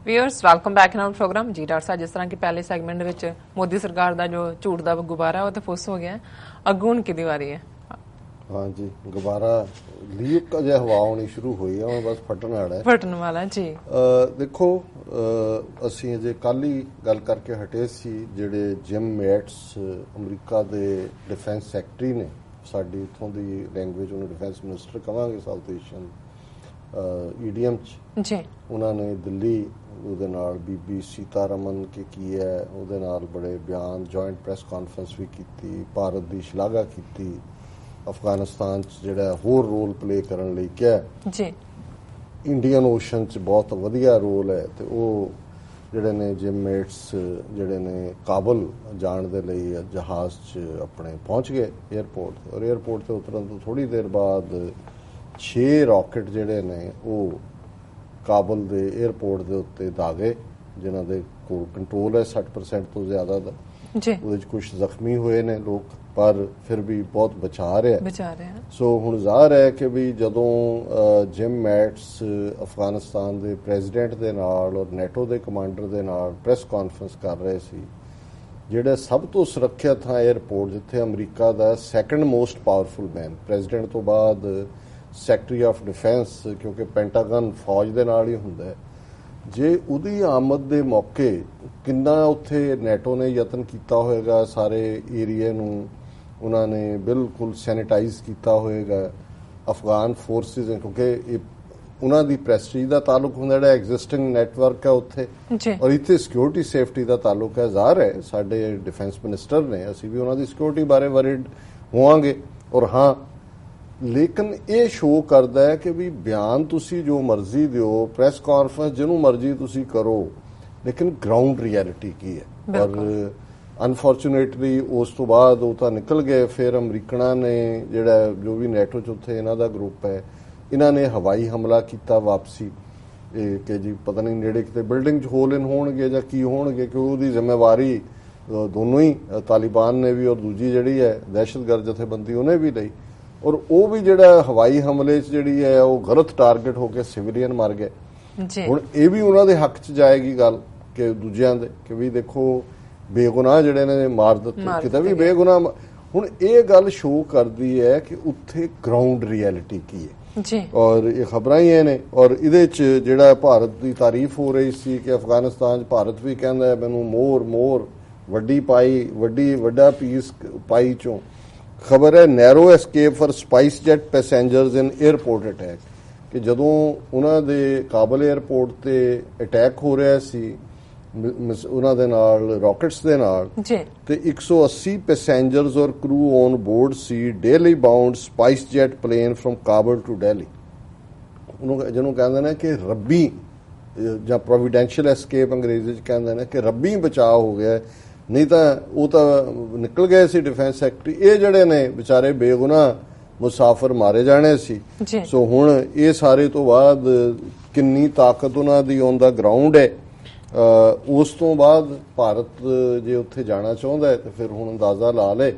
Viewers welcome back in our programme जी doctor साहब। जिस तरह की पहले सेगमेंट में मोदी सरकार का जो झूठ का गुब्बारा है वो तो फुस हो गया है, अगू हुण किहदी वारी है? हाँ जी, गुब्बारा लीक अजे हवा आनी शुरू हुई है, बस फटन वाला है। फटन वाला जी। देखो, असी अजे कल ही गल करके हटे सी, जिहड़े जिम मैट्स अमरीका के डिफेंस सैकटरी ने, साडी इत्थों दी लैंग्वेज उन्हें डिफेंस मिनिस्टर कहांगे साउथ एशियन ईडीएम जी, उन्होंने दिल्ली ਉਹਦੇ ਨਾਲ ਬੀਬੀ ਸੀਤਾਰਮਨ ਕੇ ਕੀ ਹੈ ਉਹਦੇ ਨਾਲ ਬੜੇ ਬਿਆਨ, ਜੁਆਇੰਟ ਪ੍ਰੈਸ ਕਾਨਫਰੰਸ ਵੀ ਕੀਤੀ, ਭਾਰਤ ਦੀ ਸ਼ਲਾਘਾ ਕੀਤੀ, ਅਫਗਾਨਿਸਤਾਨ 'ਚ ਜਿਹੜਾ ਹੋਰ ਰੋਲ ਪਲੇ ਕਰਨ ਲਈ ਕਿਹਾ ਜੀ। ਇੰਡੀਅਨ ਓਸ਼ਨ 'ਚ ਬਹੁਤ ਵਧੀਆ ਰੋਲ ਹੈ ਤੇ ਉਹ ਜਿਹੜੇ ਨੇ ਜਿਮ ਮੇਟਸ ਜਿਹੜੇ ਨੇ ਕਾਬਲ ਜਾਣ ਦੇ ਲਈ ਜਹਾਜ਼ 'ਚ ਆਪਣੇ ਪਹੁੰਚ ਗਏ ਏਅਰਪੋਰਟ, ਔਰ ਏਅਰਪੋਰਟ ਤੇ ਉਤਰਨ ਤੋਂ ਥੋੜੀ ਦੇਰ ਬਾਅਦ 6 ਰਾਕਟ ਜਿਹੜੇ ਨੇ ਉਹ ਕਾਬਲ ਦੇ ਏਅਰਪੋਰਟ ਦੇ ਉੱਤੇ ਦਾਗੇ, ਜਿਨ੍ਹਾਂ ਦੇ ਕੋਲ ਕੰਟਰੋਲ ਹੈ 60% ਤੋਂ ਜ਼ਿਆਦਾ ਦਾ। ਉਹਦੇ 'ਚ ਕੁਝ ਜ਼ਖਮੀ ਹੋਏ ਨੇ ਲੋਕ, ਪਰ ਫਿਰ ਵੀ ਬਹੁਤ ਬਚਾ ਰਿਹਾ। ਸੋ ਹੁਣ ਜ਼ਾਹਰ ਹੈ ਕਿ ਵੀ ਜਦੋਂ ਜਿਮ ਮੈਟਸ ਅਫਗਾਨਿਸਤਾਨ ਦੇ ਪ੍ਰੈਜ਼ੀਡੈਂਟ ਦੇ ਨਾਲ ਔਰ ਨੈਟੋ ਦੇ ਕਮਾਂਡਰ ਦੇ ਨਾਲ ਪ੍ਰੈਸ ਕਾਨਫਰੰਸ ਕਰ ਰਹੇ ਸੀ, ਜਿਹੜਾ ਸਭ ਤੋਂ ਸੁਰੱਖਿਅਤ ਥਾਂ ਏਅਰਪੋਰਟ, ਜਿੱਥੇ ਅਮਰੀਕਾ ਦਾ ਸੈਕੰਡ ਮੋਸਟ ਪਾਵਰਫੁਲ ਮੈਨ, ਪ੍ਰੈਜ਼ੀਡੈਂਟ ਤੋਂ ਬਾਅਦ ਸੈਕਟਰੀ ਆਫ ਡਿਫੈਂਸ, ਕਿਉਂਕਿ ਪੈਂਟਾਗਨ ਫੌਜ ਦੇ ਨਾਲ ਹੀ ਹੁੰਦਾ ਹੈ, ਜੇ ਉਹਦੀ ਆਮਦ ਦੇ ਮੌਕੇ ਕਿੰਨਾ ਉੱਥੇ ਨੈਟੋ ਨੇ ਯਤਨ ਕੀਤਾ ਹੋਏਗਾ, ਸਾਰੇ ਏਰੀਏ ਨੂੰ ਉਹਨਾਂ ਨੇ ਬਿਲਕੁਲ ਸੈਨੀਟਾਈਜ਼ ਕੀਤਾ ਹੋਏਗਾ। ਅਫਗਾਨ ਫੋਰਸਿਸ, ਕਿਉਂਕਿ ਇਹ ਉਹਨਾਂ ਦੀ ਪ੍ਰੈਸਟੀਜ ਦਾ ਤਾਲੁਕ ਹੁੰਦਾ, ਜਿਹੜਾ ਐਗਜ਼ਿਸਟਿੰਗ ਨੈਟਵਰਕ ਹੈ ਉੱਥੇ, ਔਰ ਇੱਥੇ ਸਿਕਿਉਰਿਟੀ ਸੇਫਟੀ ਦਾ ਤਾਲੁਕ ਹੈ। ਜ਼ਾਹਰ ਹੈ ਸਾਡੇ ਡਿਫੈਂਸ ਮਿਨਿਸਟਰ ਨੇ, ਅਸੀਂ ਵੀ ਉਹਨਾਂ ਦੀ ਸਿਕਿਉਰਿਟੀ ਬਾਰੇ ਵਰਿਡ ਹੋਵਾਂਗੇ। ਔਰ ਹਾਂ, ਲੇਕਿਨ ਇਹ ਸ਼ੋਅ ਕਰਦਾ ਹੈ ਕਿ ਵੀ ਬਿਆਨ ਤੁਸੀਂ ਜੋ ਮਰਜ਼ੀ ਦਿਓ, ਪ੍ਰੈਸ ਕਾਨਫਰੰਸ ਜਿਹਨੂੰ ਮਰਜ਼ੀ ਤੁਸੀਂ ਕਰੋ, ਲੇਕਿਨ ਗਰਾਊਂਡ ਰਿਐਲਿਟੀ ਕੀ ਹੈ। ਔਰ ਅਨਫੋਰਚੂਨੇਟਲੀ ਉਸ ਤੋਂ ਬਾਅਦ ਉਹ ਤਾਂ ਨਿਕਲ ਗਏ। ਫਿਰ ਅਮਰੀਕਨਾਂ ਨੇ ਜਿਹੜਾ ਜੋ ਵੀ ਨੈਟੋ 'ਚ ਉੱਥੇ ਇਹਨਾਂ ਦਾ ਗਰੁੱਪ ਹੈ, ਇਹਨਾਂ ਨੇ ਹਵਾਈ ਹਮਲਾ ਕੀਤਾ ਵਾਪਸੀ, ਕਿ ਜੀ ਪਤਾ ਨਹੀਂ ਨੇੜੇ ਕਿਤੇ ਬਿਲਡਿੰਗ 'ਚ ਹੋਲ ਇਨ ਹੋਣਗੇ ਜਾਂ ਕੀ ਹੋਣਗੇ, ਕਿ ਉਹਦੀ ਜ਼ਿੰਮੇਵਾਰੀ ਦੋਨੋਂ ਹੀ ਤਾਲਿਬਾਨ ਨੇ ਵੀ ਔਰ ਦੂਜੀ ਜਿਹੜੀ ਹੈ ਦਹਿਸ਼ਤਗਰਦ ਜਥੇਬੰਦੀ ਉਹਨੇ ਵੀ ਲਈ। ਔਰ ਉਹ ਵੀ ਜਿਹੜਾ ਹਵਾਈ ਹਮਲੇ 'ਚ ਜਿਹੜੀ ਹੈ ਉਹ ਗਲਤ ਟਾਰਗੇਟ ਹੋ ਕੇ ਸਿਵਲੀਅਨ ਮਰ ਗਏ। ਹੁਣ ਇਹ ਵੀ ਉਹਨਾਂ ਦੇ ਹੱਕ 'ਚ ਜਾਏਗੀ ਗੱਲ ਕਿ ਦੂਜਿਆਂ ਦੇ, ਕਿ ਵੀ ਦੇਖੋ ਬੇਗੁਨਾਹ ਜਿਹੜੇ ਨੇ ਮਾਰ ਦਿੱਤੇ, ਕਿਤੇ ਵੀ ਬੇਗੁਨਾਹ। ਹੁਣ ਇਹ ਗੱਲ ਸ਼ੋਅ ਕਰਦੀ ਹੈ ਕਿ ਉੱਥੇ ਗਰਾਊਂਡ ਰਿਐਲਿਟੀ ਕੀ ਹੈ। ਔਰ ਇਹ ਖਬਰਾਂ ਹੀ ਇਹ ਨੇ। ਔਰ ਇਹਦੇ 'ਚ ਜਿਹੜਾ ਭਾਰਤ ਦੀ ਤਾਰੀਫ ਹੋ ਰਹੀ ਸੀ ਕਿ ਅਫਗਾਨਿਸਤਾਨ 'ਚ ਭਾਰਤ ਵੀ ਕਹਿੰਦਾ ਹੈ ਮੈਨੂੰ ਮੋਰ ਵੱਡੀ ਪਾਈ, ਵੱਡਾ ਪੀਸ ਪਾਈ 'ਚੋਂ ਖਬਰ ਹੈ narrow escape for spice jet passengers in airport attack, ਕਿ ਜਦੋਂ ਉਹਨਾਂ ਦੇ ਕਾਬਲ ਏਅਰਪੋਰਟ ਤੇ ਅਟੈਕ ਹੋ ਰਿਹਾ ਸੀ ਉਹਨਾਂ ਦੇ ਨਾਲ ਰਾਕਟਸ ਦੇ ਨਾਲ, ਤੇ 180 ਪੈਸੇਂਜਰਸ ਔਰ ਕਰੂ ਔਨ ਬੋਰਡ ਸੀ Delhi bound SpiceJet plane from Kabul to Delhi. ਉਹਨੂੰ ਜਿਹਨੂੰ ਕਹਿੰਦੇ ਨੇ ਕਿ ਰੱਬੀ ਜਾਂ ਪ੍ਰੋਵੀਡੈਂਸ਼ੀਅਲ ਐਸਕੇਪ ਅੰਗਰੇਜ਼ੀ 'ਚ ਕਹਿੰਦੇ ਨੇ, ਕਿ ਰੱਬੀ ਬਚਾਅ ਹੋ ਗਿਆ, ਨਹੀਂ ਤਾਂ ਉਹ ਤਾਂ ਨਿਕਲ ਗਏ ਸੀ ਡਿਫੈਂਸ ਸੈਕਟਰੀ। ਇਹ ਜਿਹੜੇ ਨੇ ਵਿਚਾਰੇ ਬੇਗੁਨਾਹ ਮੁਸਾਫਰ ਮਾਰੇ ਜਾਣੇ ਸੀ। ਸੋ ਹੁਣ ਇਹ ਸਾਰੇ ਤੋਂ ਬਾਅਦ ਕਿੰਨੀ ਤਾਕਤ ਉਹਨਾਂ ਦੀ ਔਨ ਦਾ ਗਰਾਊਂਡ ਹੈ। ਉਸ ਤੋਂ ਬਾਅਦ ਭਾਰਤ ਜੇ ਉੱਥੇ ਜਾਣਾ ਚਾਹੁੰਦਾ ਹੈ ਤਾਂ ਫਿਰ ਹੁਣ ਅੰਦਾਜ਼ਾ ਲਾ ਲੇ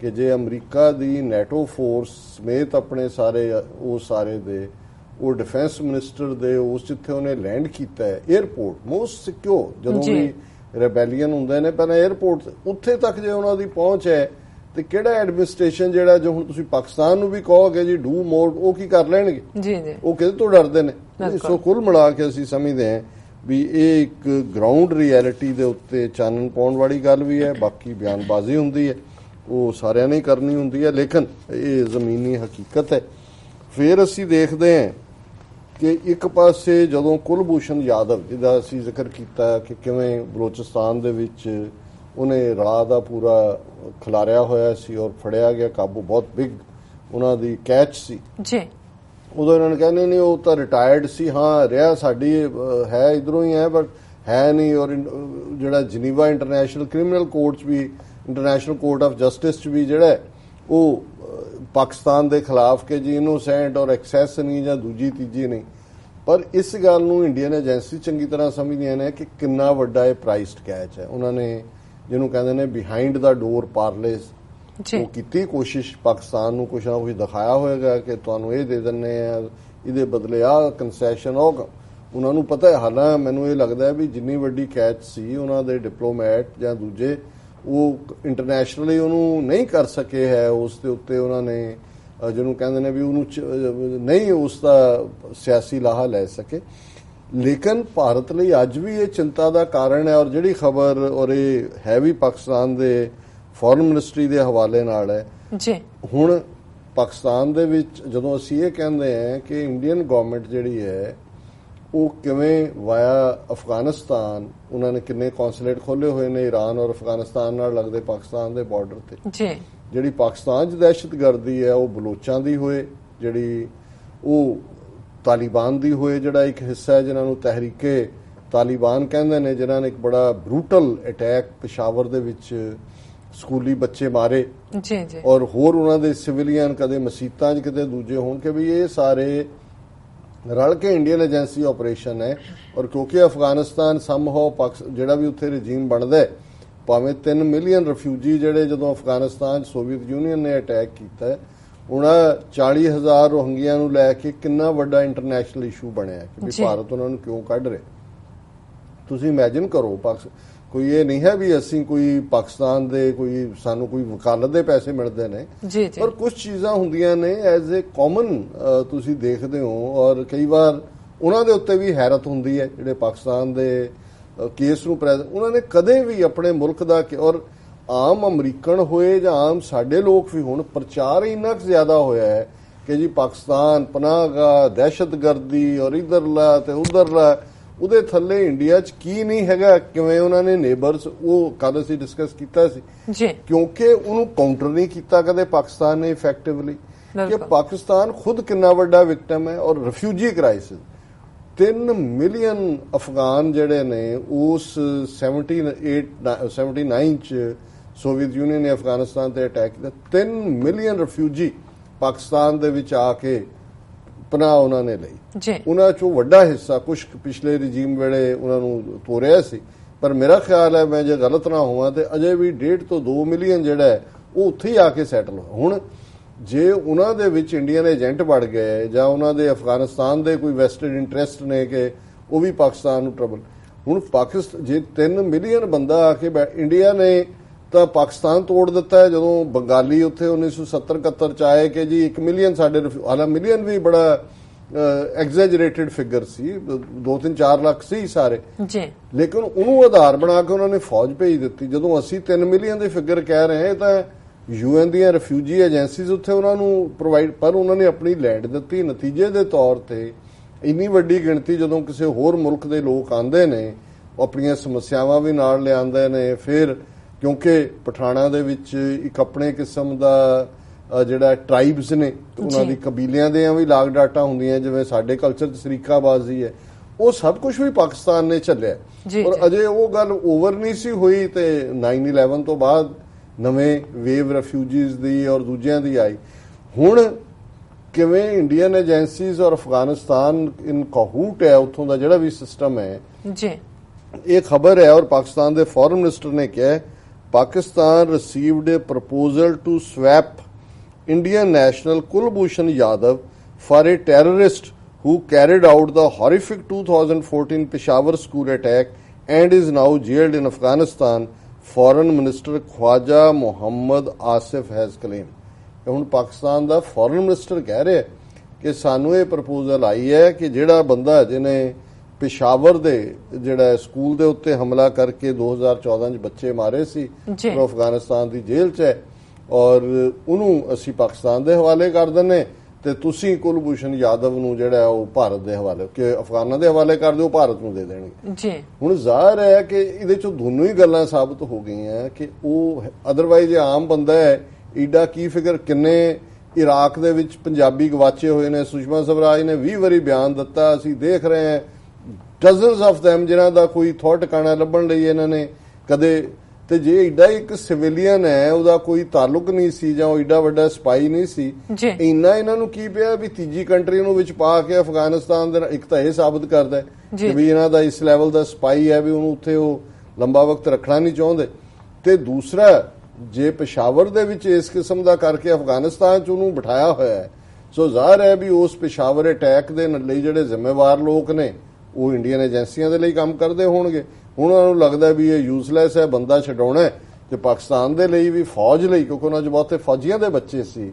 ਕਿ ਜੇ ਅਮਰੀਕਾ ਦੀ ਨੈਟੋ ਫੋਰਸ ਸਮੇਤ ਆਪਣੇ ਸਾਰੇ ਦੇ ਉਹ ਡਿਫੈਂਸ ਮਿਨਿਸਟਰ ਦੇ ਉਸ ਜਿੱਥੇ ਉਹਨੇ ਲੈਂਡ ਕੀਤਾ ਹੈ ਏਅਰਪੋਰਟ ਮੋਸਟ ਸਿਕਿਉਰ, ਜਦੋਂ ਵੀ ਰੈਬੈਲੀਅਨ ਹੁੰਦੇ ਨੇ ਪਹਿਲਾਂ ਏਅਰਪੋਰਟ, ਉੱਥੇ ਤੱਕ ਜੇ ਉਹਨਾਂ ਦੀ ਪਹੁੰਚ ਹੈ ਤੇ ਕਿਹੜਾ ਐਡਮਿਨਿਸਟ੍ਰੇਸ਼ਨ ਜਿਹੜਾ ਜੋ ਹੁਣ ਤੁਸੀਂ ਪਾਕਿਸਤਾਨ ਨੂੰ ਵੀ ਕਹੋਗੇ ਜੀ ਡੂ ਮੋਰ, ਉਹ ਕੀ ਕਰ ਲੈਣਗੇ? ਉਹ ਕਿਹਦੇ ਤੋਂ ਡਰਦੇ ਨੇ? ਸੋ ਕੁੱਲ ਮਿਲਾ ਕੇ ਅਸੀਂ ਸਮਝਦੇ ਹਾਂ ਵੀ ਇਹ ਇੱਕ ਗਰਾਊਂਡ ਰਿਐਲਿਟੀ ਦੇ ਉੱਤੇ ਚਾਨਣ ਪਾਉਣ ਵਾਲੀ ਗੱਲ ਵੀ ਹੈ। ਬਾਕੀ ਬਿਆਨਬਾਜ਼ੀ ਹੁੰਦੀ ਹੈ, ਉਹ ਸਾਰਿਆਂ ਨੇ ਕਰਨੀ ਹੁੰਦੀ ਹੈ, ਲੇਕਿਨ ਇਹ ਜ਼ਮੀਨੀ ਹਕੀਕਤ ਹੈ। ਫਿਰ ਅਸੀਂ ਦੇਖਦੇ ਹਾਂ ਕਿ ਇੱਕ ਪਾਸੇ ਜਦੋਂ ਕੁਲਭੂਸ਼ਣ ਯਾਦਵ, ਜਿਹਦਾ ਅਸੀਂ ਜ਼ਿਕਰ ਕੀਤਾ ਕਿ ਕਿਵੇਂ ਬਲੋਚਿਸਤਾਨ ਦੇ ਵਿੱਚ ਉਹਨੇ ਰਾਹ ਦਾ ਪੂਰਾ ਖਿਲਾਰਿਆ ਹੋਇਆ ਸੀ ਔਰ ਫੜਿਆ ਗਿਆ ਕਾਬੂ, ਬਹੁਤ ਬਿਗ ਉਹਨਾਂ ਦੀ ਕੈਚ ਸੀ ਜੀ। ਉਦੋਂ ਇਹਨਾਂ ਨੇ ਕਹਿੰਦੇ ਨਹੀਂ ਉਹ ਤਾਂ ਰਿਟਾਇਰਡ ਸੀ, ਹਾਂ ਰਿਹਾ ਸਾਡੀ ਹੈ ਇਧਰੋਂ ਹੀ ਹੈ ਬਟ ਹੈ ਨਹੀਂ। ਔਰ ਜਿਹੜਾ ਜਨੀਵਾ ਇੰਟਰਨੈਸ਼ਨਲ ਕ੍ਰਿਮੀਨਲ ਕੋਰਟ 'ਚ ਵੀ, ਇੰਟਰਨੈਸ਼ਨਲ ਕੋਰਟ ਆਫ ਜਸਟਿਸ 'ਚ ਵੀ ਜਿਹੜਾ ਉਹ ਪਾਕਿਸਤਾਨ ਦੇ ਖਿਲਾਫ ਕਿ ਜੀ ਇਨੋਸੈਂਟ ਔਰ ਐਕਸੈਸ ਨਹੀਂ ਜਾਂ ਦੂਜੀ ਤੀਜੀ ਨਹੀਂ। ਪਰ ਇਸ ਗੱਲ ਨੂੰ ਇੰਡੀਅਨ ਏਜੰਸੀ ਚੰਗੀ ਤਰ੍ਹਾਂ ਸਮਝਦੀਆਂ ਨੇ ਕਿ ਕਿੰਨਾ ਵੱਡਾ ਇਹ ਪ੍ਰਾਈਸਡ ਕੈਚ ਹੈ। ਉਹਨਾਂ ਨੇ ਜਿਹਨੂੰ ਕਹਿੰਦੇ ਨੇ ਬਿਹਾਈਂਡ ਦਾ ਡੋਰ ਪਾਰਲੇਸ, ਉਹ ਕੀਤੀ ਕੋਸ਼ਿਸ਼, ਪਾਕਿਸਤਾਨ ਨੂੰ ਕੁਛ ਨਾ ਕੁਛ ਦਿਖਾਇਆ ਹੋਏਗਾ ਕਿ ਤੁਹਾਨੂੰ ਇਹ ਦੇ ਦਿੰਦੇ ਆ, ਇਹਦੇ ਬਦਲੇ ਆਹ ਕੰਸੈਸ਼ਨ, ਉਹਨਾਂ ਨੂੰ ਪਤਾ ਹੈ। ਹਾਲਾਂ ਮੈਨੂੰ ਇਹ ਲੱਗਦਾ ਵੀ ਜਿੰਨੀ ਵੱਡੀ ਕੈਚ ਸੀ ਉਹਨਾਂ ਦੇ ਡਿਪਲੋਮੈਟ ਜਾਂ ਦੂਜੇ, ਉਹ ਇੰਟਰਨੈਸ਼ਨਲੀ ਉਹਨੂੰ ਨਹੀਂ ਕਰ ਸਕੇ ਹੈ। ਉਸ ਦੇ ਉੱਤੇ ਉਹਨਾਂ ਨੇ ਜਿਹਨੂੰ ਕਹਿੰਦੇ ਨੇ ਵੀ ਉਹਨੂੰ ਨਹੀਂ ਉਸ ਦਾ ਸਿਆਸੀ ਲਾਹਾ ਲੈ ਸਕੇ। ਲੇਕਿਨ ਭਾਰਤ ਲਈ ਅੱਜ ਵੀ ਇਹ ਚਿੰਤਾ ਦਾ ਕਾਰਨ ਹੈ। ਔਰ ਜਿਹੜੀ ਖਬਰ ਔਰ ਇਹ ਹੈ ਵੀ ਪਾਕਿਸਤਾਨ ਦੇ ਫੋਰਨ ਮਿਨਿਸਟਰੀ ਦੇ ਹਵਾਲੇ ਨਾਲ ਹੈ ਜੀ। ਹੁਣ ਪਾਕਿਸਤਾਨ ਦੇ ਵਿੱਚ ਜਦੋਂ ਅਸੀਂ ਇਹ ਕਹਿੰਦੇ ਹਾਂ ਕਿ ਇੰਡੀਅਨ ਗਵਰਨਮੈਂਟ ਜਿਹੜੀ ਹੈ ਉਹ ਕਿਵੇਂ ਵਾਇਆ ਅਫਗਾਨਿਸਤਾਨ, ਉਹਨਾਂ ਨੇ ਕਿੰਨੇ ਕੌਂਸੂਲੇਟ ਖੋਲ੍ਹੇ ਹੋਏ ਨੇ ਈਰਾਨ ਔਰ ਅਫਗਾਨਿਸਤਾਨ ਨਾਲ ਲੱਗਦੇ ਪਾਕਿਸਤਾਨ ਦੇ ਬਾਰਡਰ ਤੇ ਜੀ। ਜਿਹੜੀ ਪਾਕਿਸਤਾਨ 'ਚ ਦਹਿਸ਼ਤਗਰਦੀ ਹੈ ਉਹ ਬਲੋਚਾਂ ਦੀ ਹੋਏ, ਜਿਹੜੀ ਉਹ ਤਾਲਿਬਾਨ ਦੀ ਹੋਏ, ਜਿਹੜਾ ਇੱਕ ਹਿੱਸਾ ਹੈ ਜਿਨ੍ਹਾਂ ਨੂੰ ਤਹਿਰੀਕੇ ਤਾਲਿਬਾਨ ਕਹਿੰਦੇ ਨੇ, ਜਿਨ੍ਹਾਂ ਨੇ ਇੱਕ ਬੜਾ ਬਰੂਟਲ ਅਟੈਕ ਪਿਸ਼ਾਵਰ ਦੇ ਵਿੱਚ ਸਕੂਲੀ ਬੱਚੇ ਮਾਰੇ ਜੀ ਜੀ, ਔਰ ਹੋਰ ਉਹਨਾਂ ਦੇ ਸਿਵਿਲੀਅਨ ਕਦੇ ਮਸੀਤਾਂ 'ਚ ਕਿਤੇ ਦੂਜੇ ਹੋਣ, ਕਿ ਵੀ ਇਹ ਸਾਰੇ ਰਲ ਕੇ ਇੰਡੀਅਨ ਏਜੰਸੀ ਆਪਰੇਸ਼ਨ ਹੈ। ਔਰ ਕਿਉਂਕਿ ਅਫਗਾਨਿਸਤਾਨ ਸਮਹਾਉ ਜਿਹੜਾ ਵੀ ਉੱਥੇ ਰਜੀਮ ਬਣਦਾ, ਭਾਵੇਂ 3 ਮਿਲੀਅਨ ਰਿਫਿਊਜੀ ਜਿਹੜੇ ਜਦੋਂ ਅਫਗਾਨਿਸਤਾਨ ਸੋਵੀਅਤ ਯੂਨੀਅਨ ਨੇ ਅਟੈਕ ਕੀਤਾ, ਉਹਨਾਂ 40,000 ਰੋਹਿੰਗਿਆਂ ਨੂੰ ਲੈ ਕੇ ਕਿੰਨਾ ਵੱਡਾ ਇੰਟਰਨੈਸ਼ਨਲ ਇਸ਼ੂ ਬਣਿਆ ਕਿ ਵੀ ਭਾਰਤ ਉਹਨਾਂ ਨੂੰ ਕਿਉਂ ਕੱਢ ਰਿਹਾ। ਤੁਸੀਂ ਇਮੇਜਿਨ ਕਰੋ, ਕੋਈ ਇਹ ਨਹੀਂ ਹੈ ਵੀ ਅਸੀਂ ਕੋਈ ਪਾਕਿਸਤਾਨ ਦੇ ਸਾਨੂੰ ਕੋਈ ਵਕਾਲਤ ਦੇ ਪੈਸੇ ਮਿਲਦੇ ਨੇ, ਪਰ ਕੁਝ ਚੀਜ਼ਾਂ ਹੁੰਦੀਆਂ ਨੇ ਐਜ਼ ਏ ਕਾਮਨ ਤੁਸੀਂ ਦੇਖਦੇ ਹੋ। ਔਰ ਕਈ ਵਾਰ ਉਹਨਾਂ ਦੇ ਉੱਤੇ ਵੀ ਹੈਰਤ ਹੁੰਦੀ ਹੈ ਜਿਹੜੇ ਪਾਕਿਸਤਾਨ ਦੇ ਕੇਸ ਨੂੰ ਉਹਨਾਂ ਨੇ ਕਦੇ ਵੀ ਆਪਣੇ ਮੁਲਕ ਦਾ, ਔਰ ਆਮ ਅਮਰੀਕਨ ਹੋਏ ਜਾਂ ਆਮ ਸਾਡੇ ਲੋਕ ਵੀ ਹੁਣ ਪ੍ਰਚਾਰ ਇੰਨਾ ਕੁ ਜ਼ਿਆਦਾ ਹੋਇਆ ਹੈ ਕਿ ਜੀ ਪਾਕਿਸਤਾਨ ਪਨਾਹਗਾਹ, ਦਹਿਸ਼ਤਗਰਦੀ ਔਰ ਇਧਰਲਾ ਤੇ ਉਧਰਲਾ, ਉਹਦੇ ਥੱਲੇ ਇੰਡੀਆ 'ਚ ਕੀ ਨਹੀਂ ਹੈਗਾ, ਕਿਵੇਂ ਉਹਨਾਂ ਨੇ ਨੇਬਰਸ, ਉਹ ਕੱਲ ਅਸੀਂ ਡਿਸਕਸ ਕੀਤਾ ਸੀ ਜੀ, ਕਿਉਂਕਿ ਉਹਨੂੰ ਕਾਊਂਟਰ ਨਹੀਂ ਕੀਤਾ ਕਦੇ ਪਾਕਿਸਤਾਨ ਨੇ ਇਫੈਕਟਿਵਲੀ, ਕਿ ਪਾਕਿਸਤਾਨ ਖੁਦ ਕਿੰਨਾ ਵੱਡਾ ਵਿਕਟਮ ਹੈ। ਔਰ ਰਿਫਿਊਜੀ ਕ੍ਰਾਈਸਿਸ 3 ਮਿਲੀਅਨ ਅਫਗਾਨ ਜਿਹੜੇ ਨੇ ਉਸ 79 ਚ ਸੋਵੀਅਤ ਯੂਨੀਅਨ ਨੇ ਅਫਗਾਨਿਸਤਾਨ ਤੇ ਅਟੈਕ ਕੀਤਾ, 3 ਮਿਲੀਅਨ ਰਿਫਿਊਜੀ ਪਾਕਿਸਤਾਨ ਦੇ ਵਿੱਚ ਆ ਕੇ ਪਨਾਹ ਉਹਨਾਂ ਨੇ ਲਈ। ਉਹਨਾਂ ਚੋਂ ਵੱਡਾ ਹਿੱਸਾ ਕੁਝ ਪਿਛਲੇ ਰਜੀਮ ਵੇਲੇ ਉਹਨਾਂ ਨੂੰ ਤੋਰਿਆ ਸੀ, ਪਰ ਮੇਰਾ ਖਿਆਲ ਹੈ, ਮੈਂ ਜੇ ਗਲਤ ਨਾ ਹੋਵਾਂ, ਤੇ ਅਜੇ ਵੀ 1.5 ਤੋਂ 2 ਮਿਲੀਅਨ ਜਿਹੜਾ ਹੈ ਉਹ ਉੱਥੇ ਹੀ ਆ ਕੇ ਸੈਟਲ ਹੋਇਆ। ਹੁਣ ਜੇ ਉਹਨਾਂ ਦੇ ਵਿੱਚ ਇੰਡੀਅਨ ਏਜੰਟ ਵੜ ਗਏ ਜਾਂ ਉਹਨਾਂ ਦੇ ਅਫਗਾਨਿਸਤਾਨ ਦੇ ਕੋਈ ਵੈਸਟਡ ਇੰਟਰਸਟ ਨੇ ਕਿ ਉਹ ਵੀ ਪਾਕਿਸਤਾਨ ਨੂੰ ਟਰਬਲ, ਹੁਣ ਪਾਕਿਸਤਾਨ ਜੇ 3 ਮਿਲੀਅਨ ਬੰਦਾ ਆ ਕੇ ਇੰਡੀਆ ਨੇ ਤਾਂ ਪਾਕਿਸਤਾਨ ਤੋੜ ਦਿੱਤਾ ਹੈ। ਜਦੋਂ ਬੰਗਾਲੀ ਉੱਥੇ 1970-71 ਚ ਆਏ ਕਿ ਜੀ 1 ਮਿਲੀਅਨ ਸਾਡੇ, ਹਾਲਾਂ ਮਿਲੀਅਨ ਵੀ ਬੜਾ ਐਗਜ਼ੈਜਰੇਟਡ ਫਿਗਰ ਸੀ, 2-3-4 ਲੱਖ ਸੀ ਸਾਰੇ ਜੀ, ਲੇਕਿਨ ਉਹਨੂੰ ਆਧਾਰ ਬਣਾ ਕੇ ਉਹਨਾਂ ਨੇ ਫੌਜ ਭੇਜ ਦਿੱਤੀ। ਜਦੋਂ ਅਸੀਂ 3 ਮਿਲੀਅਨ ਦੇ ਫਿਗਰ ਕਹਿ ਰਹੇ ਹਾਂ ਤਾਂ UN ਦੀਆਂ ਰਿਫਿਊਜੀ ਏਜੰਸੀਜ਼ ਉੱਥੇ ਉਹਨਾਂ ਨੂੰ ਪ੍ਰੋਵਾਈਡ, ਪਰ ਉਹਨਾਂ ਨੇ ਆਪਣੀ ਲੈਂਡ ਦਿੱਤੀ। ਨਤੀਜੇ ਦੇ ਤੌਰ ਤੇ ਇੰਨੀ ਵੱਡੀ ਗਿਣਤੀ ਜਦੋਂ ਕਿਸੇ ਹੋਰ ਮੁਲਕ ਦੇ ਲੋਕ ਆਉਂਦੇ ਨੇ, ਉਹ ਆਪਣੀਆਂ ਸਮੱਸਿਆਵਾਂ ਵੀ ਨਾਲ ਲਿਆਉਂਦੇ ਨੇ। ਫਿਰ ਕਿਉਂਕਿ ਪਠਾਣਾ ਦੇ ਵਿੱਚ ਇੱਕ ਆਪਣੇ ਕਿਸਮ ਦਾ ਜਿਹੜਾ ਟ੍ਰਾਈਬਸ ਨੇ, ਉਹਨਾਂ ਦੀ ਕਬੀਲਿਆਂ ਦੇ ਵੀ ਲਾਗ ਡਾਟਾ ਹੁੰਦੀਆਂ, ਜਿਵੇਂ ਸਾਡੇ ਕਲਚਰ 'ਚ ਸਰੀਕਾਬਾਜ਼ੀ ਹੈ, ਉਹ ਸਭ ਕੁਝ ਵੀ ਪਾਕਿਸਤਾਨ ਨੇ ਝੱਲਿਆ। ਔਰ ਅਜੇ ਉਹ ਗੱਲ ਓਵਰ ਨਹੀਂ ਸੀ ਹੋਈ ਤੇ 9/11 ਤੋਂ ਬਾਅਦ ਨਵੇਂ ਵੇਵ ਰਿਫਿਊਜੀਜ਼ ਦੀ ਔਰ ਦੂਜਿਆਂ ਦੀ ਆਈ। ਹੁਣ ਕਿਵੇਂ ਇੰਡੀਅਨ ਏਜੰਸੀਜ਼ ਔਰ ਅਫਗਾਨਿਸਤਾਨ ਇਨ ਕਾਹੂਟ ਹੈ, ਉੱਥੋਂ ਦਾ ਜਿਹੜਾ ਵੀ ਸਿਸਟਮ ਹੈ ਜੀ, ਇਹ ਖਬਰ ਹੈ। ਔਰ ਪਾਕਿਸਤਾਨ ਦੇ ਫੋਰਨ ਮਿਨਿਸਟਰ ਨੇ ਕਿਹਾ Pakistan received a proposal to swap Indian national Kulbhushan Yadav for a terrorist who carried out the horrific 2014 Peshawar school attack and is now jailed in Afghanistan, Foreign Minister Khwaja Mohammad Asif has claimed। ਹੁਣ ਪਾਕਿਸਤਾਨ ਦਾ foreign minister ਕਹਿ ਰਿਹਾ ਕਿ ਸਾਨੂੰ ਇਹ proposal ਆਈ ਹੈ ਕਿ ਜਿਹੜਾ ਬੰਦਾ ਜਿਹਨੇ ਪਿਸ਼ਾਵਰ ਦੇ ਜਿਹੜਾ ਸਕੂਲ ਦੇ ਉੱਤੇ ਹਮਲਾ ਕਰਕੇ 2014 ਚ ਬੱਚੇ ਮਾਰੇ ਸੀ, ਉਹ ਅਫਗਾਨਿਸਤਾਨ ਦੀ ਜੇਲ੍ਹ 'ਚ ਹੈ, ਔਰ ਉਹਨੂੰ ਅਸੀਂ ਪਾਕਿਸਤਾਨ ਦੇ ਹਵਾਲੇ ਕਰ ਦਿੰਨੇ ਤੇ ਤੁਸੀਂ ਕੁਲਭੂਸ਼ਣ ਯਾਦਵ ਨੂੰ ਜਿਹੜਾ ਉਹ ਭਾਰਤ ਦੇ ਹਵਾਲੇ, ਕਿ ਅਫਗਾਨਾਂ ਦੇ ਹਵਾਲੇ ਕਰ ਦਿਓ, ਭਾਰਤ ਨੂੰ ਦੇ ਦੇਣਗੇ। ਹੁਣ ਜ਼ਾਹਰ ਹੈ ਕਿ ਇਹਦੇ ਚੋਂ ਦੋਨੋਂ ਹੀ ਗੱਲਾਂ ਸਾਬਤ ਹੋ ਗਈਆਂ ਕਿ ਉਹ ਅਦਰਵਾਈਜ਼ ਆਮ ਬੰਦਾ ਹੈ, ਈਡਾ ਕੀ ਫਿਕਰ। ਕਿੰਨੇ ਇਰਾਕ ਦੇ ਵਿੱਚ ਪੰਜਾਬੀ ਗਵਾਚੇ ਹੋਏ ਨੇ, ਸੁਸ਼ਮਾ ਸਵਰਾਜ ਨੇ 20 ਵਾਰੀ ਬਿਆਨ ਦਿੱਤਾ, ਅਸੀਂ ਦੇਖ ਰਹੇ ਹਾਂ ਡਜ਼ਨਸ ਆਫ them ਜਿਨ੍ਹਾਂ ਦਾ ਕੋਈ ਥੋੜਾ ਟਿਕਾਣਾ ਲੱਭਣ ਲਈ ਇਹਨਾਂ ਨੇ ਕਦੇ, ਤੇ ਜੇ ਏਡਾ ਇੱਕ ਸਿਵਿਲੀਅਨ ਹੈ, ਉਹਦਾ ਕੋਈ ਤਾਲੁਕ ਨਹੀਂ ਸੀ ਜਾਂ ਉਹ ਏਡਾ ਵੱਡਾ ਸਪਾਈ ਨਹੀਂ ਸੀ, ਇੰਨਾ ਇਹਨਾਂ ਨੂੰ ਕੀ ਪਿਆ ਵੀ ਤੀਜੀ ਕੰਟਰੀ ਨੂੰ ਵਿੱਚ ਪਾ ਕੇ ਅਫਗਾਨਿਸਤਾਨ ਦੇ, ਇੱਕ ਤਾਂ ਇਹ ਸਾਬਤ ਕਰਦਾ ਕਿ ਵੀ ਇਹਨਾਂ ਦਾ ਇਸ ਲੈਵਲ ਦਾ ਸਪਾਈ ਹੈ ਵੀ ਉਹਨੂੰ ਉੱਥੇ ਉਹ ਲੰਬਾ ਵਕਤ ਰੱਖਣਾ ਨਹੀਂ ਚਾਹੁੰਦੇ, ਤੇ ਦੂਸਰਾ ਜੇ ਪਿਸ਼ਾਵਰ ਦੇ ਵਿੱਚ ਇਸ ਕਿਸਮ ਦਾ ਕਰਕੇ ਅਫਗਾਨਿਸਤਾਨ 'ਚ ਉਹਨੂੰ ਬਿਠਾਇਆ ਹੋਇਆ ਹੈ, ਸੋ ਜ਼ਾਹਰ ਹੈ ਵੀ ਉਸ ਪਿਸ਼ਾਵਰ ਅਟੈਕ ਦੇ ਲਈ ਜਿਹੜੇ ਜ਼ਿੰਮੇਵਾਰ ਲੋਕ ਨੇ ਉਹ ਇੰਡੀਅਨ ਏਜੰਸੀਆਂ ਦੇ ਲਈ ਕੰਮ ਕਰਦੇ ਹੋਣਗੇ। ਹੁਣ ਉਹਨਾਂ ਨੂੰ ਲੱਗਦਾ ਵੀ ਇਹ ਯੂਜ਼ਲੈਸ ਹੈ, ਬੰਦਾ ਛਡਾਉਣਾ ਹੈ, ਤੇ ਪਾਕਿਸਤਾਨ ਦੇ ਲਈ ਵੀ, ਫੌਜ ਲਈ, ਕਿਉਂਕਿ ਉਹਨਾਂ 'ਚ ਬਹੁਤੇ ਫੌਜੀਆਂ ਦੇ ਬੱਚੇ ਸੀ,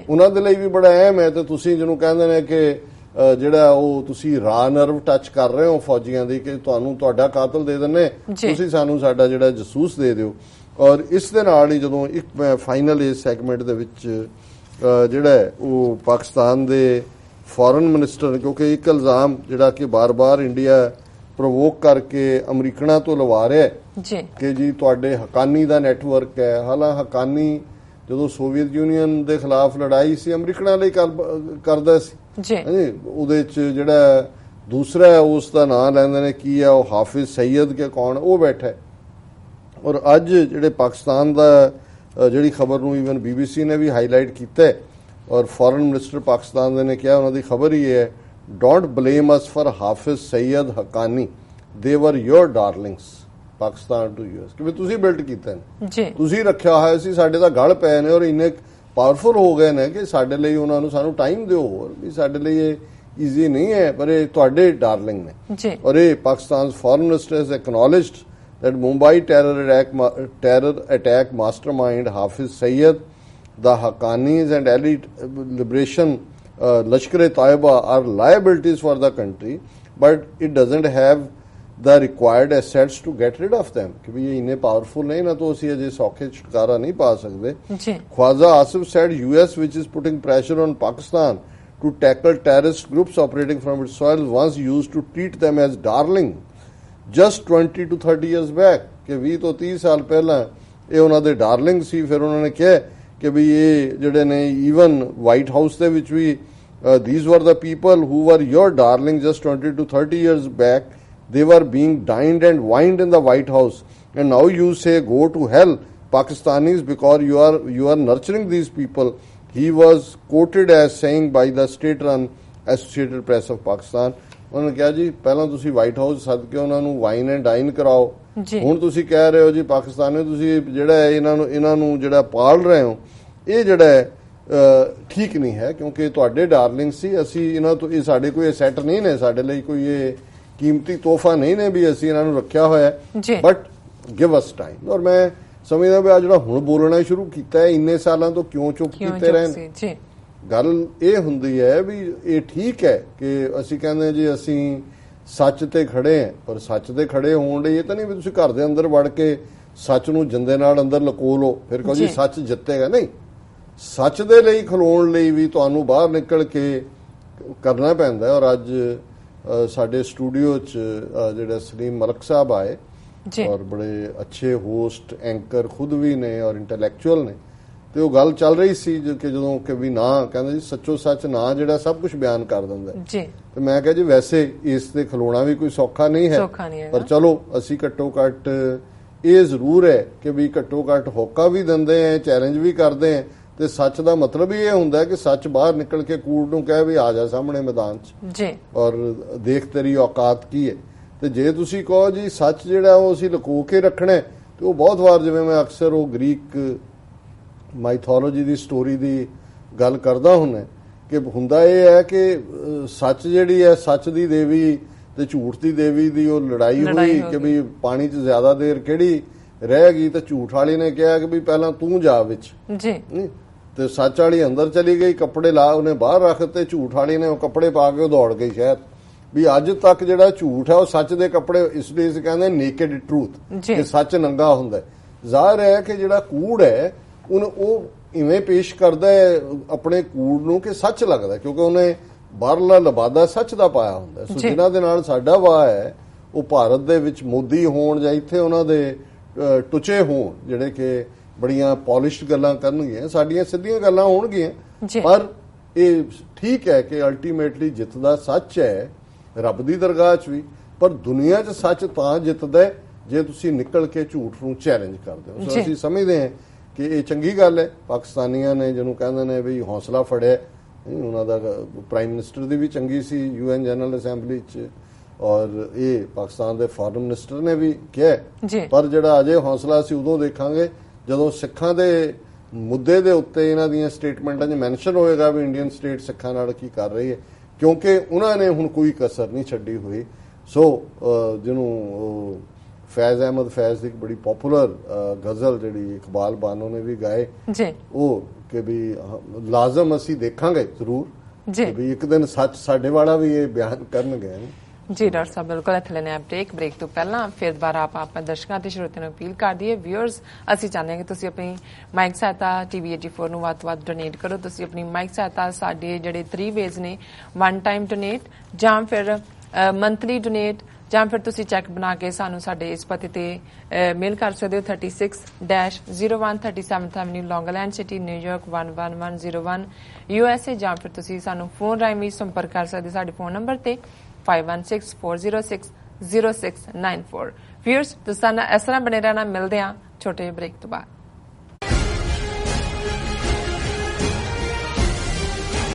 ਉਹਨਾਂ ਦੇ ਲਈ ਵੀ ਬੜਾ ਅਹਿਮ ਹੈ। ਤੇ ਤੁਸੀਂ ਜਿਹਨੂੰ ਕਹਿੰਦੇ ਨੇ ਕਿ ਜਿਹੜਾ ਉਹ ਤੁਸੀਂ ਰਾ ਨਰਵ ਟੱਚ ਕਰ ਰਹੇ ਹੋ ਫੌਜੀਆਂ ਦੀ, ਕਿ ਤੁਹਾਨੂੰ ਤੁਹਾਡਾ ਕਾਤਲ ਦੇ ਦਿੰਨੇ, ਤੁਸੀਂ ਸਾਨੂੰ ਸਾਡਾ ਜਿਹੜਾ ਜਸੂਸ ਦੇ ਦਿਓ। ਔਰ ਇਸ ਦੇ ਨਾਲ ਹੀ ਜਦੋਂ ਇੱਕ ਮੈਂ ਫਾਈਨਲ ਇਸ ਸੈਗਮੈਂਟ ਦੇ ਵਿੱਚ ਜਿਹੜਾ ਉਹ ਪਾਕਿਸਤਾਨ ਦੇ ਫੋਰਨ ਮਿਨਿਸਟਰ, ਕਿਉਂਕਿ ਇੱਕ ਇਲਜ਼ਾਮ ਜਿਹੜਾ ਕਿ ਬਾਰ-ਬਾਰ ਇੰਡੀਆ ਪ੍ਰੋਵੋਕ ਕਰਕੇ ਅਮਰੀਕਨਾਂ ਤੋਂ ਲਵਾ ਰਿਹਾ ਕਿ ਜੀ ਤੁਹਾਡੇ ਹਕਾਨੀ ਦਾ ਨੈਟਵਰਕ ਹੈ। ਹਾਲਾਂਕਿ ਹਕਾਨੀ ਜਦੋਂ ਸੋਵੀਅਤ ਯੂਨੀਅਨ ਦੇ ਖਿਲਾਫ ਲੜਾਈ ਸੀ ਅਮਰੀਕਨਾਂ ਲਈ ਕਰਦਾ ਸੀ ਉਹਦੇ ਚ ਜਿਹੜਾ ਦੂਸਰਾ ਉਸ ਦਾ ਨਾਂ ਲੈਂਦੇ ਨੇ ਕੀ ਹੈ, ਉਹ ਹਾਫਿਜ਼ ਸਈਦ ਕੇ ਕੌਣ, ਉਹ ਬੈਠਾ। ਔਰ ਅੱਜ ਜਿਹੜੇ ਪਾਕਿਸਤਾਨ ਦਾ ਜਿਹੜੀ ਖਬਰ ਨੂੰ ਈਵਨ BBC ਨੇ ਵੀ ਹਾਈਲਾਈਟ ਕੀਤਾ ਔਰ ਫੋਰਨ ਮਿਨਿਸਟਰ ਪਾਕਿਸਤਾਨ ਦੇ ਨੇ ਕਿਹਾ, ਉਹਨਾਂ ਦੀ ਖਬਰ ਹੀ ਹੈ, don't blame us for Hafiz Saeed ਹਕਾਨੀ, ਦੇ ਵਰ ਯੋਰ ਡਾਰਲਿੰਗਸ ਪਾਕਿਸਤਾਨ ਟੂ ਯੂਐਸ, ਕਿ ਤੁਸੀਂ ਬਿਲਟ ਕੀਤਾ ਨੇ, ਤੁਸੀਂ ਰੱਖਿਆ ਹੋਇਆ ਸੀ, ਸਾਡੇ ਤਾਂ ਗਲ ਪਏ ਨੇ ਔਰ ਇੰਨੇ ਪਾਵਰਫੁਲ ਹੋ ਗਏ ਨੇ ਕਿ ਸਾਡੇ ਲਈ ਉਹਨਾਂ ਨੂੰ ਸਾਨੂੰ ਟਾਈਮ ਦਿਓ, ਹੋਰ ਵੀ ਸਾਡੇ ਲਈ ਇਹ ਈਜ਼ੀ ਨਹੀਂ ਹੈ, ਪਰ ਇਹ ਤੁਹਾਡੇ ਡਾਰਲਿੰਗ ਨੇ। ਔਰ ਇਹ Pakistan foreign minister has acknowledged that Mumbai terror attack mastermind Hafiz Saeed, the Haqqanis and elite liberation Lashkar-e-Taiba are liabilities for the country, but it doesn't have the required assets to get rid of them. कि ये इन्हें powerful नहीं ना तो उसी अजय सौखे छुटकारा नहीं पा सकते। Khawaja Asif said US, which is putting pressure on Pakistan to tackle terrorist groups operating from its soil, once used to treat them as darling. Just 20 to 30 years back, ਕਿ 20 ਤੋਂ 30 ਸਾਲ ਪਹਿਲਾਂ ਇਹ ਉਹਨਾਂ ਦੇ ਡਾਰਲਿੰਗ ਸੀ। ਫਿਰ ਉਹਨਾਂ ਨੇ ਕਿਹਾ ਕਿ ਵੀ ਇਹ ਜਿਹੜੇ ਨੇ ਈਵਨ ਵਾਈਟ ਹਾਊਸ ਦੇ ਵਿੱਚ ਵੀ these were the people who were your darling just 20 to 30 years back. They were being dined and wined in the White House, and now you say go to hell Pakistanis because you are nurturing these people. He was quoted as saying by the state-run Associated Press of Pakistan. ਉਹਨਾਂ ਨੇ ਕਿਹਾ ਜੀ ਪਹਿਲਾਂ ਤੁਸੀਂ white house ਸੱਦ ਕੇ ਉਹਨਾਂ ਨੂੰ wine and dine ਕਰਾਓ, ਹੁਣ ਤੁਸੀਂ ਕਹਿ ਰਹੇ ਹੋ ਜੀ ਪਾਕਿਸਤਾਨੀ ਤੁਸੀਂ ਜਿਹੜਾ ਇਹਨਾਂ ਨੂੰ ਜਿਹੜਾ ਪਾਲ ਰਹੇ ਹੋ, ਇਹ ਜਿਹੜਾ ਠੀਕ ਨਹੀਂ ਹੈ, ਕਿਉਂਕਿ ਤੁਹਾਡੇ ਡਾਰਲਿੰਗ ਸੀ, ਅਸੀਂ ਇਹਨਾਂ ਤੋਂ, ਇਹ ਸਾਡੇ ਕੋਈ ਅਸੈਟ ਨਹੀਂ ਨੇ, ਸਾਡੇ ਲਈ ਕੋਈ ਇਹ ਕੀਮਤੀ ਤੋਹਫਾ ਨਹੀਂ ਨੇ ਵੀ ਅਸੀਂ ਇਹਨਾਂ ਨੂੰ ਰੱਖਿਆ ਹੋਇਆ, ਬਟ ਗਿਵ ਅਸ ਟਾਈਮ। ਔਰ ਮੈਂ ਸਮਝਦਾ ਵੀ ਆ ਜਿਹੜਾ ਹੁਣ ਬੋਲਣਾ ਸ਼ੁਰੂ ਕੀਤਾ ਹੈ, ਇੰਨੇ ਸਾਲਾਂ ਤੋਂ ਕਿਉਂ ਚੁੱਪ ਕੀਤੇ ਰਹੇ। ਗੱਲ ਇਹ ਹੁੰਦੀ ਹੈ ਵੀ ਇਹ ਠੀਕ ਹੈ ਕਿ ਅਸੀਂ ਕਹਿੰਦੇ ਜੀ ਅਸੀਂ ਸੱਚ ਤੇ ਖੜੇ ਹਾਂ, ਪਰ ਸੱਚ ਤੇ ਖੜੇ ਹੋਣ ਲਈ ਇਹ ਤਾਂ ਨਹੀਂ ਵੀ ਤੁਸੀਂ ਘਰ ਦੇ ਅੰਦਰ ਵੜ ਕੇ ਸੱਚ ਨੂੰ ਜਿੰਦੇ ਨਾਲ ਅੰਦਰ ਲਕੋ ਲਓ ਫਿਰ ਕਹੋ ਜੀ ਸੱਚ ਜਿੱਤੇਗਾ। ਨਹੀਂ, ਸੱਚ ਦੇ ਲਈ ਖਲੋਣ ਲਈ ਵੀ ਤੁਹਾਨੂੰ ਬਾਹਰ ਨਿਕਲ ਕੇ ਕਰਨਾ ਪੈਂਦਾ। ਔਰ ਅੱਜ ਸਾਡੇ ਸਟੂਡੀਓ 'ਚ ਜਿਹੜਾ ਸਲੀਮ ਮਲਕ ਸਾਹਿਬ ਆਏ ਔਰ ਬੜੇ ਅੱਛੇ ਹੋਸਟ ਐਂਕਰ ਖੁਦ ਵੀ ਨੇ ਔਰ ਇੰਟੈਲੈਕਚੁਅਲ ਨੇ, ਤੇ ਉਹ ਗੱਲ ਚੱਲ ਰਹੀ ਸੀ ਕਿ ਜਦੋਂ ਕਿ ਵੀ ਨਾ ਕਹਿੰਦੇ ਜੀ ਸੱਚੋ ਸੱਚ ਨਾ ਜਿਹੜਾ ਸਭ ਕੁਝ ਬਿਆਨ ਕਰ ਦਿੰਦਾ ਜੀ, ਤੇ ਮੈਂ ਕਿਹਾ ਜੀ ਵੈਸੇ ਇਸ ਤੇ ਖਲੋਣਾ ਵੀ ਕੋਈ ਸੌਖਾ ਨਹੀਂ ਹੈ, ਪਰ ਚਲੋ ਅਸੀਂ ਘੱਟੋ ਘੱਟ ਇਹ ਜ਼ਰੂਰ ਹੈ ਕਿ ਵੀ ਘੱਟੋ ਘੱਟ ਹੋਕਾ ਵੀ ਦਿੰਦੇ ਆ, ਚੈਲੰਜ ਵੀ ਕਰਦੇ ਆ, ਤੇ ਸੱਚ ਦਾ ਮਤਲਬ ਹੀ ਇਹ ਹੁੰਦਾ ਕਿ ਸੱਚ ਬਾਹਰ ਨਿਕਲ ਕੇ ਕੂੜ ਨੂੰ ਕਹੇ ਵੀ ਆ ਜਾ ਸਾਹਮਣੇ ਮੈਦਾਨ 'ਚ ਔਰ ਦੇਖ ਤੇਰੀ ਔਕਾਤ ਕੀ ਹੈ। ਤੇ ਜੇ ਤੁਸੀਂ ਕਹੋ ਜੀ ਸੱਚ ਜਿਹੜਾ ਉਹ ਅਸੀਂ ਲੁਕੋ ਕੇ ਰੱਖਣਾ, ਤੇ ਉਹ ਬਹੁਤ ਵਾਰ ਜਿਵੇਂ ਮੈਂ ਅਕਸਰ ਉਹ ਗ੍ਰੀਕ ਮਾਈਥੋਲੋਜੀ ਦੀ ਸਟੋਰੀ ਦੀ ਗੱਲ ਕਰਦਾ ਹੁੰਦਾ ਕਿ ਹੁੰਦਾ ਇਹ ਹੈ ਕਿ ਸੱਚ ਜਿਹੜੀ ਹੈ, ਸੱਚ ਦੀ ਦੇਵੀ ਤੇ ਝੂਠ ਦੀ ਦੇਵੀ ਦੀ ਉਹ ਲੜਾਈ ਹੋਈ ਕਿ ਵੀ ਪਾਣੀ 'ਚ ਜ਼ਿਆਦਾ ਦੇਰ ਕਿਹੜੀ ਰਹਿ ਗਈ, ਤੇ ਝੂਠ ਵਾਲੀ ਨੇ ਕਿਹਾ ਕਿ ਵੀ ਪਹਿਲਾਂ ਤੂੰ ਜਾ ਵਿੱਚ ਤੇ ਸੱਚ ਵਾਲੀ ਅੰਦਰ ਚਲੀ ਗਈ, ਕੱਪੜੇ ਲਾ ਉਹਨੇ ਬਾਹਰ ਰੱਖ ਤੇ ਝੂਠ ਵਾਲੀ ਨੇ ਉਹ ਕੱਪੜੇ ਪਾ ਕੇ ਦੌੜ ਗਈ ਸ਼ਹਿਰ। ਵੀ ਅੱਜ ਤੱਕ ਜਿਹੜਾ ਝੂਠ ਹੈ ਉਹ ਸੱਚ ਦੇ ਕੱਪੜੇ, ਇਸ ਲਈ ਕਹਿੰਦੇ ਨੇਕਡ ਟਰੂਥ, ਕਿ ਸੱਚ ਨੰਗਾ ਹੁੰਦਾ। ਜ਼ਾਹਿਰ ਹੈ ਕਿ ਜਿਹੜਾ ਕੂੜ ਹੈ ਉਹ ਇਵੇਂ ਪੇਸ਼ ਕਰਦਾ ਹੈ ਆਪਣੇ ਕੂੜ ਨੂੰ ਕਿ ਸੱਚ ਲੱਗਦਾ, ਕਿਉਂਕਿ ਉਹਨੇ ਬਾਹਰਲਾ ਲਬਾਦਾ ਸੱਚ ਦਾ ਪਾਇਆ ਹੁੰਦਾ। ਸੋ ਜਿਨ੍ਹਾਂ ਦੇ ਨਾਲ ਸਾਡਾ ਵਾਹ ਹੈ ਉਹ ਭਾਰਤ ਦੇ ਵਿੱਚ ਮੋਦੀ ਹੋਣ ਜਾਂ ਇੱਥੇ ਉਹਨਾਂ ਦੇ ਟੁਚੇ ਹੋਣ ਜਿਹੜੇ ਕਿ ਬੜੀਆਂ ਪੋਲਿਸ਼ਡ ਗੱਲਾਂ ਕਰਨਗੇ, ਸਾਡੀਆਂ ਸਿੱਧੀਆਂ ਗੱਲਾਂ ਹੋਣਗੀਆਂ, ਪਰ ਇਹ ਠੀਕ ਹੈ ਕਿ ਅਲਟੀਮੇਟਲੀ ਜਿੱਤਦਾ ਸੱਚ ਹੈ ਰੱਬ ਦੀ ਦਰਗਾਹ 'ਚ ਵੀ, ਪਰ ਦੁਨੀਆ 'ਚ ਸੱਚ ਤਾਂ ਜਿੱਤਦਾ ਜੇ ਤੁਸੀਂ ਨਿਕਲ ਕੇ ਝੂਠ ਨੂੰ ਚੈਲੰਜ ਕਰਦੇ ਹੋ। ਸੋ ਅਸੀਂ ਸਮਝਦੇ ਹਾਂ ਕਿ ਇਹ ਚੰਗੀ ਗੱਲ ਹੈ। ਪਾਕਿਸਤਾਨੀਆਂ ਨੇ ਜਿਹਨੂੰ ਕਹਿੰਦੇ ਨੇ ਵੀ ਹੌਸਲਾ ਫੜਿਆ, ਉਹਨਾਂ ਦਾ ਪ੍ਰਾਈਮ ਮਿਨਿਸਟਰ ਦੀ ਵੀ ਚੰਗੀ ਸੀ UN ਜਨਰਲ ਅਸੈਂਬਲੀ 'ਚ, ਔਰ ਇਹ ਪਾਕਿਸਤਾਨ ਦੇ ਫੋਰਨ ਮਿਨਿਸਟਰ ਨੇ ਵੀ ਕਿਹਾ, ਪਰ ਜਿਹੜਾ ਅਜੇ ਹੌਸਲਾ ਅਸੀਂ ਉਦੋਂ ਦੇਖਾਂਗੇ ਜਦੋਂ ਸਿੱਖਾਂ ਦੇ ਮੁੱਦੇ ਦੇ ਉੱਤੇ ਇਹਨਾਂ ਦੀਆਂ ਸਟੇਟਮੈਂਟਾਂ 'ਚ ਮੈਂਸ਼ਨ ਹੋਏਗਾ ਵੀ ਇੰਡੀਅਨ ਸਟੇਟ ਸਿੱਖਾਂ ਨਾਲ ਕੀ ਕਰ ਰਹੀ ਹੈ, ਕਿਉਂਕਿ ਉਹਨਾਂ ਨੇ ਹੁਣ ਕੋਈ ਕਸਰ ਨਹੀਂ ਛੱਡੀ ਹੋਈ। ਸੋ ਜਿਹਨੂੰ ਫੈਜ਼ ਅਹਿਮਦ ਫੈਜ਼ ਦੀ ਇੱਕ ਬੜੀ ਪਪੂਲਰ ਗਜ਼ਲ ਜਿਹੜੀ ਇਕਬਾਲ ਬਾਨੋ ਨੇ ਵੀ ਗਾਏ ਜੀ, ਉਹ ਕਿ ਵੀ ਲਾਜ਼ਮ ਅਸੀਂ ਦੇਖਾਂਗੇ ਜ਼ਰੂਰ ਜੀ ਵੀ ਇੱਕ ਦਿਨ ਸੱਚ ਸਾਡੇ ਵਾਲਾ ਵੀ ਇਹ ਬਿਆਨ ਕਰਨਗੇ। ਜੀ ਡਾਕਟਰ ਸਾਹਿਬ, ਬਿਲਕੁਲ ਇੱਥੇ ਲੈਣੇ ਆ ਬ੍ਰੇਕ ਤੋਂ ਪਹਿਲਾਂ ਫਿਰ ਦੁਬਾਰਾ ਆਪਾਂ ਦਰਸ਼ਕਾਂ ਤੇ ਸਰੋਤਿਆਂ ਨੂੰ ਅਪੀਲ ਕਰ ਦਈਏ। ਵਿਊਅਰਸ, ਅਸੀਂ ਚਾਹੁੰਦੇ ਹਾਂ ਕਿ ਤੁਸੀਂ ਆਪਣੀ ਮਾਈਕ ਸਹਾਇਤਾ TV 84 ਨੂੰ ਵੱਧ ਤੋਂ ਵੱਧ ਡੋਨੇਟ ਕਰੋ। ਤੁਸੀਂ ਆਪਣੀ ਮਾਈਕ ਸਹਾਇਤਾ ਸਾਡੇ ਜਿਹੜੇ 3 ਵੇਜ਼ ਨੇ, ਵਨ ਟਾਈਮ ਡੋਨੇਟ ਜਾਂ ਫਿਰ ਮੰਥਲੀ ਡੋਨੇਟ ਜਾਂ ਫਿਰ ਤੁਸੀਂ ਚੈੱਕ ਬਣਾ ਕੇ ਸਾਨੂੰ ਸਾਡੇ ਇਸ ਪਤੇ ਤੇ ਮੇਲ ਕਰ ਸਕਦੇ ਹੋ 36-01 37th ਐਵਨਿਊ ਲੌਂਗ ਆਈਲੈਂਡ ਸਿਟੀ ਨਿਊਯਾਰਕ 11101 USA, ਜਾਂ ਫਿਰ ਤੁਸੀਂ ਸਾਨੂੰ ਫੋਨ ਰਾਹੀਂ ਵੀ ਸੰਪਰਕ ਕਰ ਸਕਦੇ ਸਾਡੇ ਫੋਨ ਨੰਬਰ ਤੇ 5164060694। ਵਿਊਅਰਸ, ਤੁਸੀਂ ਇਸ ਤਰ੍ਹਾਂ ਬਣੇ ਰਹਿਣਾ। ਮਿਲਦੇ ਹਾਂ ਛੋਟੇ ਬ੍ਰੇਕ ਤੋਂ ਬਾਅਦ।